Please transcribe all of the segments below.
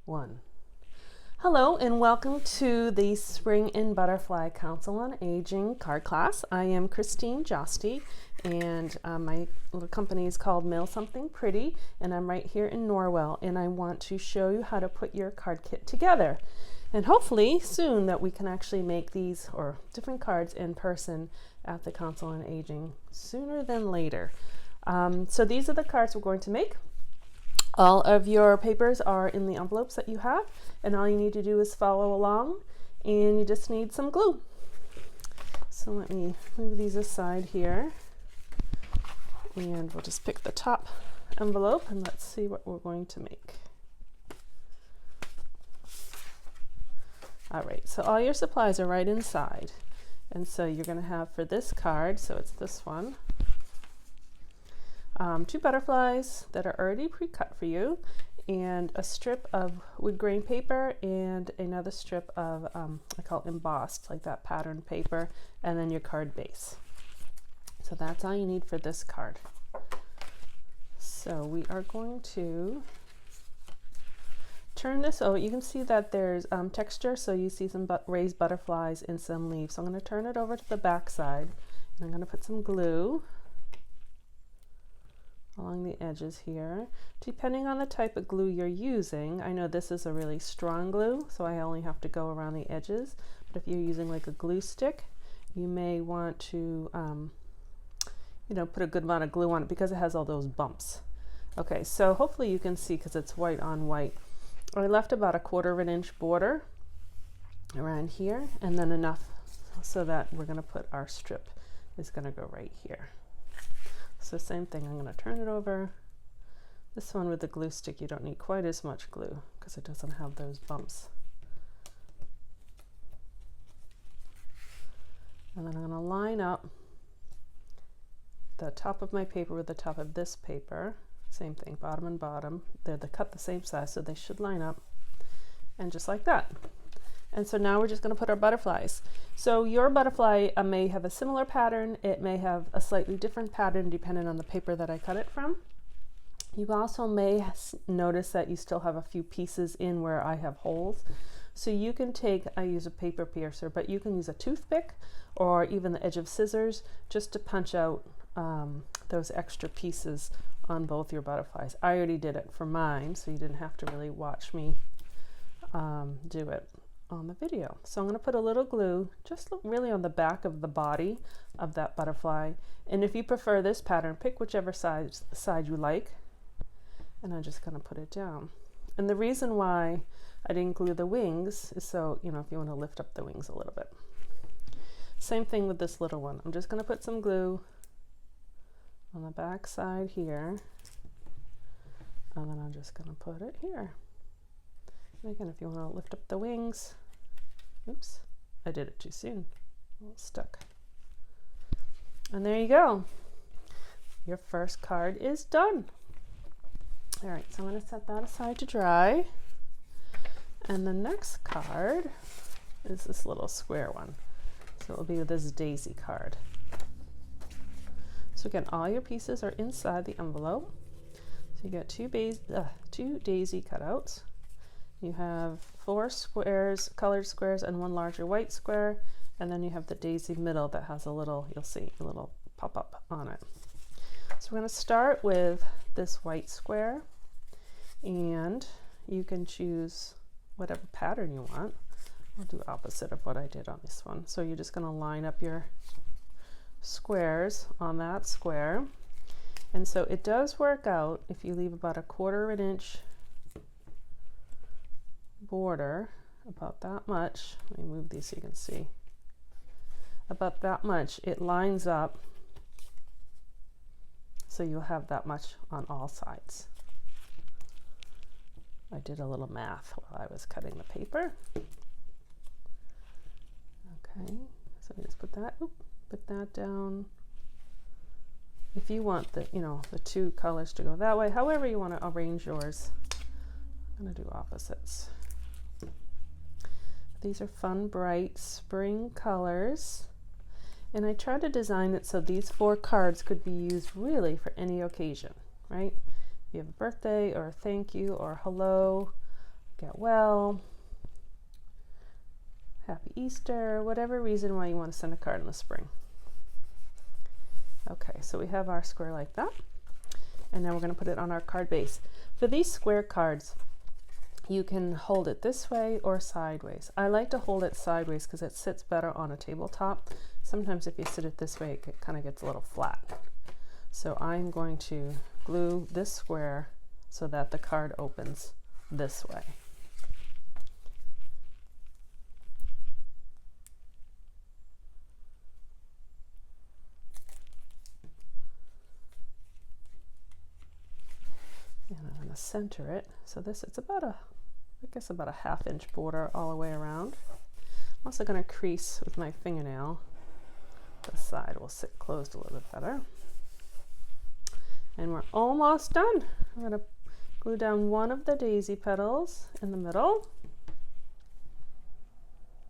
1. Hello and welcome to the Spring and Butterfly Council on Aging card class. I am Christine Josty and my little company is called Mail Something Pretty, and I'm right here in Norwell, and I want to show you how to put your card kit together. And hopefully soon that we can actually make these or different cards in person at the Council on Aging sooner than later. So these are the cards we're going to make. All of your papers are in the envelopes that you have, and all you need to do is follow along, and you just need some glue. So let me move these aside here, and we'll just pick the top envelope and let's see what we're going to make. All right, so all your supplies are right inside, and so you're going to have for this card, so it's this one, 2 butterflies that are already pre-cut for you, and a strip of wood grain paper and another strip of I call it embossed, like that pattern paper, and then your card base. So that's all you need for this card. So we are going to turn this over. You can see that there's texture, so you see some raised butterflies and some leaves. So I'm going to turn it over to the back side, and I'm going to put some glue along the edges here. Depending on the type of glue you're using, I know this is a really strong glue, so I only have to go around the edges, but if you're using like a glue stick, you may want to put a good amount of glue on it because it has all those bumps. Okay, so hopefully you can see because it's white on white. I left about 1/4 inch border around here, and then enough so that we're going to put our strip is going to go right here. So same thing, I'm going to turn it over. This one with the glue stick, you don't need quite as much glue because it doesn't have those bumps. And then I'm going to line up the top of my paper with the top of this paper. Same thing, bottom and bottom. They're cut the same size, so they should line up. And just like that. And so now we're just going to put our butterflies. So your butterfly may have a similar pattern. It may have a slightly different pattern depending on the paper that I cut it from. You also may notice that you still have a few pieces in where I have holes. So you can take, I use a paper piercer, but you can use a toothpick or even the edge of scissors just to punch out those extra pieces on both your butterflies. I already did it for mine, so you didn't have to really watch me do it on the video. So I'm going to put a little glue just really on the back of the body of that butterfly, and if you prefer this pattern, pick whichever side you like, and I'm just going to put it down. And the reason why I didn't glue the wings is so if you want to lift up the wings a little bit. Same thing with this little one. I'm just going to put some glue on the back side here, and then I'm just going to put it here. And again, if you want to lift up the wings, oops, I did it too soon, a little stuck. And there you go. Your first card is done. All right, so I'm going to set that aside to dry. And the next card is this little square one. So it'll be this daisy card. So again, all your pieces are inside the envelope. So you got two daisy cutouts. You have 4 squares, colored squares, and 1 larger white square, and then you have the daisy middle that has a little, you'll see, a little pop-up on it. So we're going to start with this white square, and you can choose whatever pattern you want. I'll do opposite of what I did on this one. So you're just going to line up your squares on that square, and so it does work out if you leave about 1/4 inch border, about that much. Let me move these so you can see. About that much, it lines up, so you'll have that much on all sides. I did a little math while I was cutting the paper. Okay, so I just put that down. If you want the 2 colors to go that way, however you want to arrange yours. I'm going to do opposites. These are fun, bright spring colors, and I tried to design it so these 4 cards could be used really for any occasion, right? If you have a birthday or a thank you or hello, get well, happy Easter, whatever reason why you want to send a card in the spring. Okay, so we have our square like that. And now we're going to put it on our card base. For these square cards, you can hold it this way or sideways. I like to hold it sideways because it sits better on a tabletop. Sometimes if you sit it this way, it kind of gets a little flat. So I'm going to glue this square so that the card opens this way. And I'm going to center it. So this, it's about I guess about a 1/2 inch border all the way around. I'm also going to crease with my fingernail. The side will sit closed a little bit better. And we're almost done. I'm going to glue down one of the daisy petals in the middle,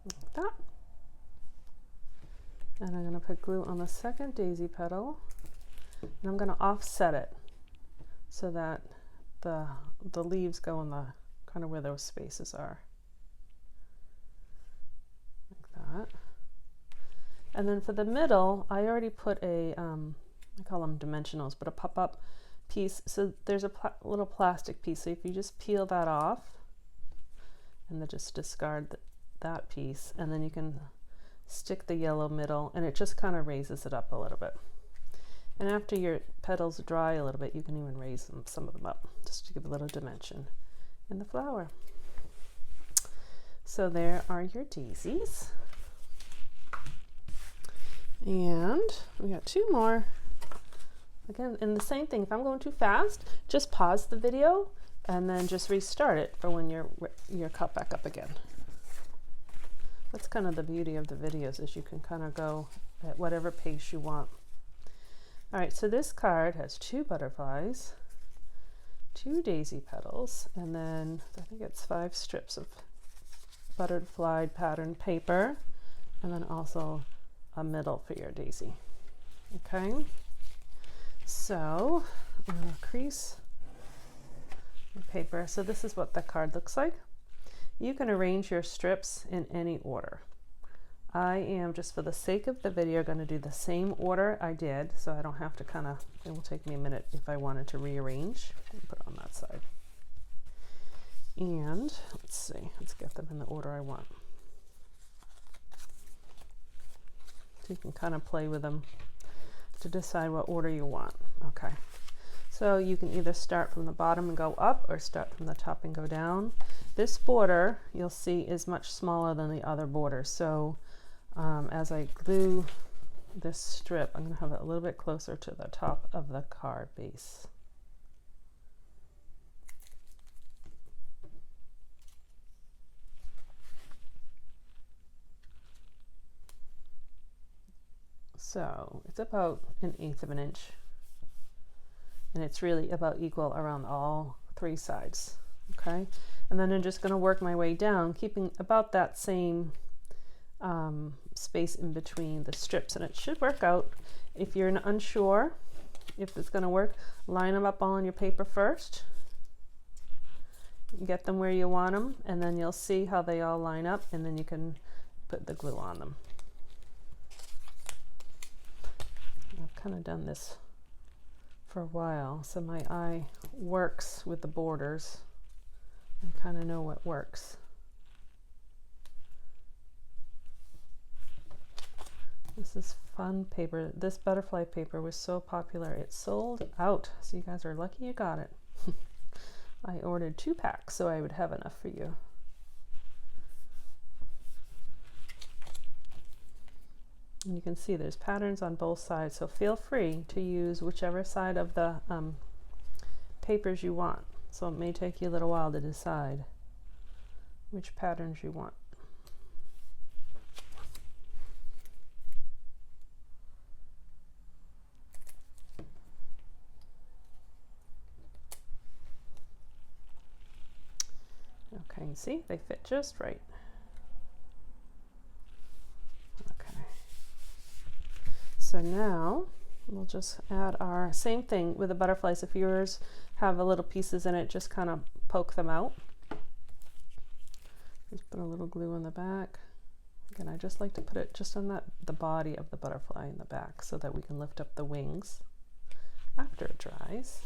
like that. And I'm going to put glue on the second daisy petal, and I'm going to offset it so that the leaves go in the kind of where those spaces are, like that. And then for the middle, I already put a I call them dimensionals, but a pop-up piece. So there's a little plastic piece. So if you just peel that off and then just discard that piece, and then you can stick the yellow middle, and it just kind of raises it up a little bit. And after your petals dry a little bit, you can even raise some of them up just to give a little dimension in the flower. So there are your daisies. And we got 2 more. Again, and the same thing, if I'm going too fast, just pause the video and then just restart it for when you're cut back up again. That's kind of the beauty of the videos, is you can kind of go at whatever pace you want. All right, so this card has 2 butterflies, 2 daisy petals, and then I think it's 5 strips of butterfly pattern paper, and then also a middle for your daisy. Okay, so I'm going to crease the paper. So this is what the card looks like. You can arrange your strips in any order. I am, just for the sake of the video, going to do the same order I did, so I don't have to it will take me a minute if I wanted to rearrange. Put it on that side. And let's see, let's get them in the order I want. So you can kind of play with them to decide what order you want. Okay, so you can either start from the bottom and go up, or start from the top and go down. This border, you'll see, is much smaller than the other borders. So as I glue this strip, I'm going to have it a little bit closer to the top of the card base. So it's about 1/8 of an inch, and it's really about equal around all 3 sides. Okay, and then I'm just going to work my way down, keeping about that same space in between the strips, and it should work out. If you're unsure if it's going to work, line them up all on your paper first, get them where you want them, and then you'll see how they all line up, and then you can put the glue on them. I've kind of done this for a while, so my eye works with the borders. I kind of know what works. This is fun paper. This butterfly paper was so popular, it sold out. So you guys are lucky you got it. I ordered 2 packs so I would have enough for you. And you can see there's patterns on both sides, so feel free to use whichever side of the papers you want. So it may take you a little while to decide which patterns you want. Okay, you see, they fit just right. Okay. So now we'll just add our same thing with the butterflies. If yours have a little pieces in it, just kind of poke them out. Just put a little glue on the back. Again, I just like to put it just on the body of the butterfly in the back so that we can lift up the wings after it dries.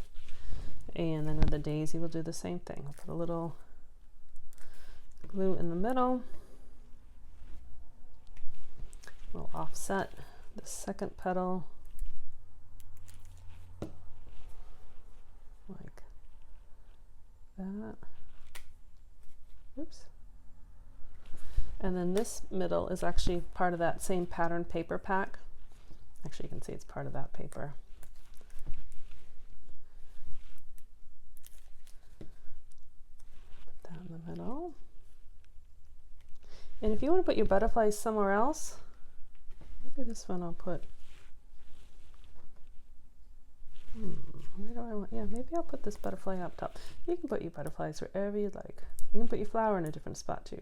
And then with the daisy, we'll do the same thing. I'll put a little glue in the middle. We'll offset the second petal like that. Oops. And then this middle is actually part of that same pattern paper pack. Actually, you can see it's part of that paper. Put that in the middle. And if you want to put your butterflies somewhere else, maybe this one I'll put, where do I want, yeah, maybe I'll put this butterfly up top. You can put your butterflies wherever you'd like. You can put your flower in a different spot too.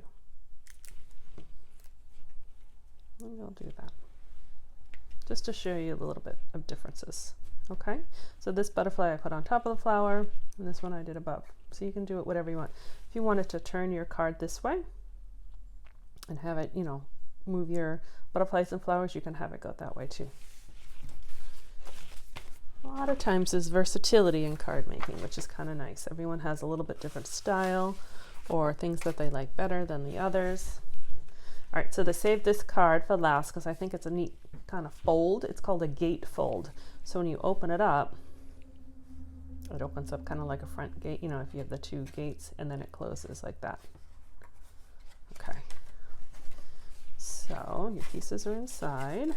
Maybe I'll do that, just to show you a little bit of differences. Okay, so this butterfly I put on top of the flower, and this one I did above. So you can do it whatever you want. If you wanted to turn your card this way and have it, you know, move your butterflies and flowers, you can have it go that way too. A lot of times there's versatility in card making, which is kind of nice. Everyone has a little bit different style or things that they like better than the others. All right, so they saved this card for last because I think it's a neat kind of fold. It's called a gate fold. So when you open it up, it opens up kind of like a front gate, you know, if you have the two gates, and then it closes like that. Okay. So your pieces are inside,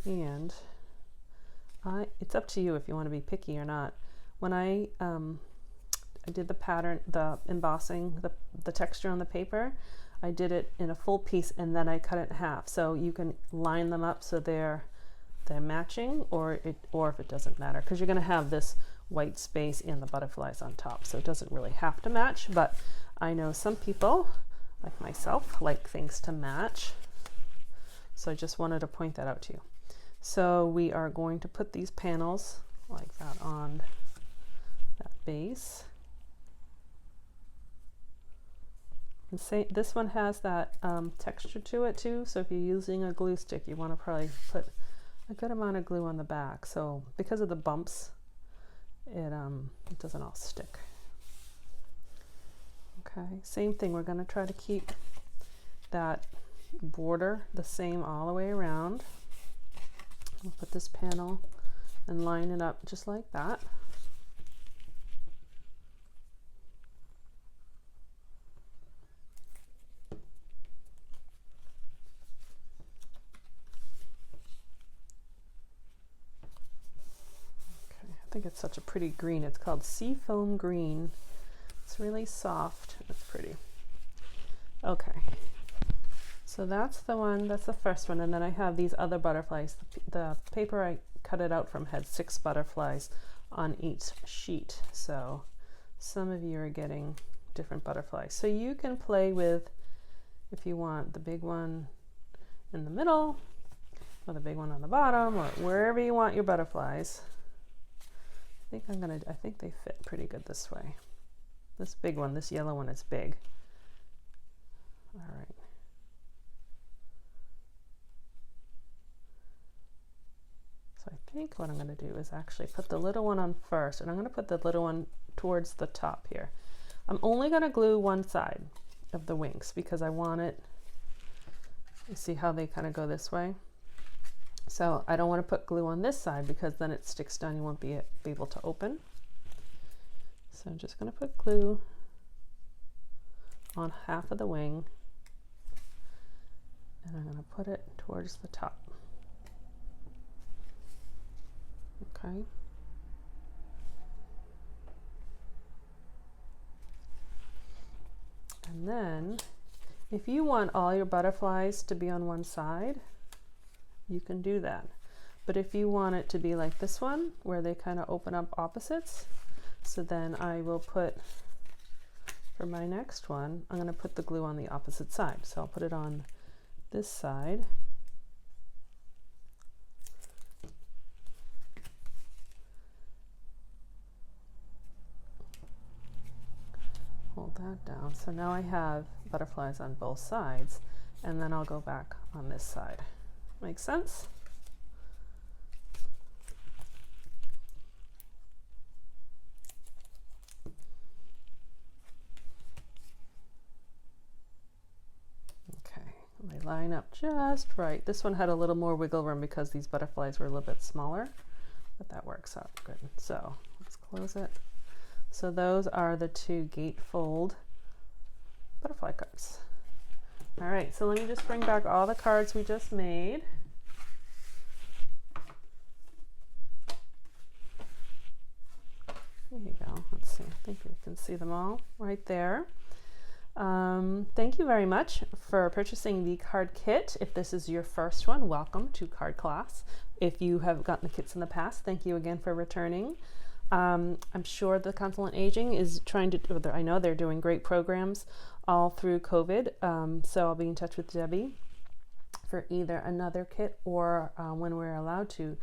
and it's up to you if you want to be picky or not. When I did the pattern, the embossing, the texture on the paper, I did it in a full piece and then I cut it in half. So you can line them up so they're matching, or if it doesn't matter, because you're going to have this white space and the butterflies on top, so it doesn't really have to match. But I know some people, like myself, like things to match. So I just wanted to point that out to you. So we are going to put these panels like that on that base. And say this one has that texture to it too. So if you're using a glue stick, you want to probably put a good amount of glue on the back. So because of the bumps, it doesn't all stick. Okay, same thing. We're going to try to keep that border the same all the way around. We'll put this panel and line it up just like that. Okay, I think it's such a pretty green. It's called Seafoam Green. It's really soft. It's pretty. Okay. So that's the one, that's the first one, and then I have these other butterflies. The paper I cut it out from had 6 butterflies on each sheet, so some of you are getting different butterflies. So you can play with, if you want, the big one in the middle, or the big one on the bottom, or wherever you want your butterflies. I think they fit pretty good this way. This big one, this yellow one is big. All right. So I think what I'm going to do is actually put the little one on first, and I'm going to put the little one towards the top here. I'm only going to glue one side of the wings because I want it, you see how they kind of go this way? So I don't want to put glue on this side because then it sticks down, you won't be able to open. So I'm just going to put glue on half of the wing, and I'm going to put it towards the top. Okay. And then if you want all your butterflies to be on one side, you can do that. But if you want it to be like this one, where they kind of open up opposites, so then I will put, for my next one, I'm going to put the glue on the opposite side. So I'll put it on this side. that down. So now I have butterflies on both sides, and then I'll go back on this side. Make sense? Okay, they line up just right. This one had a little more wiggle room because these butterflies were a little bit smaller, but that works out good. So let's close it. So those are the two gatefold butterfly cards. All right, so let me just bring back all the cards we just made. There you go. Let's see. I think you can see them all right there. Thank you very much for purchasing the card kit. If this is your first one, welcome to Card Class. If you have gotten the kits in the past, thank you again for returning. I'm sure the Council on Aging is trying to, I know they're doing great programs all through COVID. So I'll be in touch with Debbie for either another kit or when we're allowed to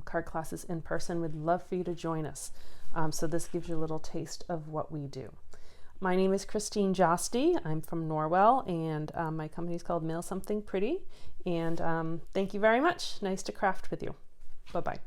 card classes in person. We'd love for you to join us. So this gives you a little taste of what we do. My name is Christine Josty. I'm from Norwell, and my company is called Mail Something Pretty. And thank you very much. Nice to craft with you. Bye-bye.